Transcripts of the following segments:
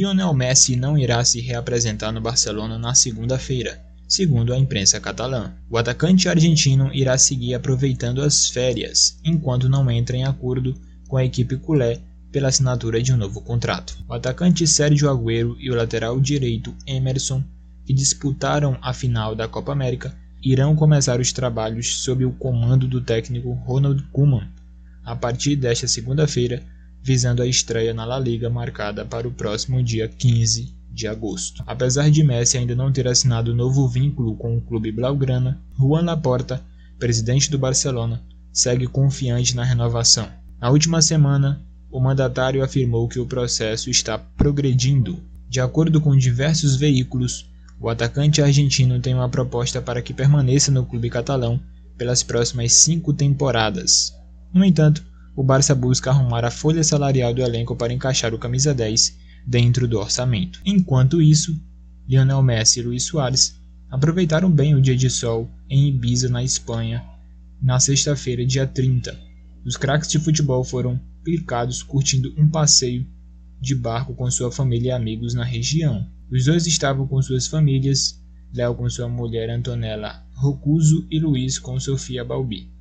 Lionel Messi não irá se reapresentar no Barcelona na segunda-feira, segundo a imprensa catalã. O atacante argentino irá seguir aproveitando as férias, enquanto não entra em acordo com a equipe culé pela assinatura de um novo contrato. O atacante Sérgio Agüero e o lateral direito Emerson, que disputaram a final da Copa América, irão começar os trabalhos sob o comando do técnico Ronald Koeman a partir desta segunda-feira, visando a estreia na La Liga marcada para o próximo dia 15 de agosto. Apesar de Messi ainda não ter assinado novo vínculo com o clube blaugrana, Joan Laporta, presidente do Barcelona, segue confiante na renovação. Na última semana, o mandatário afirmou que o processo está progredindo. De acordo com diversos veículos, o atacante argentino tem uma proposta para que permaneça no clube catalão pelas próximas 5 temporadas. No entanto, o Barça busca arrumar a folha salarial do elenco para encaixar o camisa 10 dentro do orçamento. Enquanto isso, Lionel Messi e Luis Suárez aproveitaram bem o dia de sol em Ibiza, na Espanha, na sexta-feira, dia 30. Os craques de futebol foram picados curtindo um passeio de barco com sua família e amigos na região. Os dois estavam com suas famílias, Léo com sua mulher Antonella Roccuzzo e Luiz com Sofia Balbi.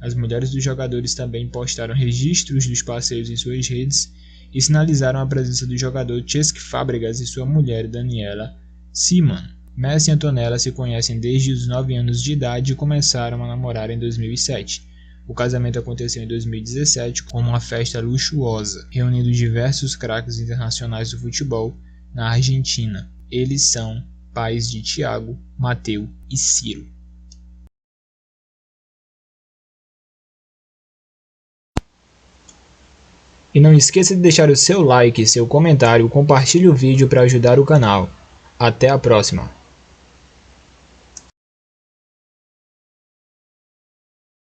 As mulheres dos jogadores também postaram registros dos passeios em suas redes e sinalizaram a presença do jogador Cesc Fábregas e sua mulher Daniela Seaman. Messi e Antonella se conhecem desde os 9 anos de idade e começaram a namorar em 2007. O casamento aconteceu em 2017 com uma festa luxuosa, reunindo diversos craques internacionais do futebol na Argentina. Eles são pais de Thiago, Mateu e Ciro. E não esqueça de deixar o seu like, seu comentário, compartilhe o vídeo para ajudar o canal. Até a próxima!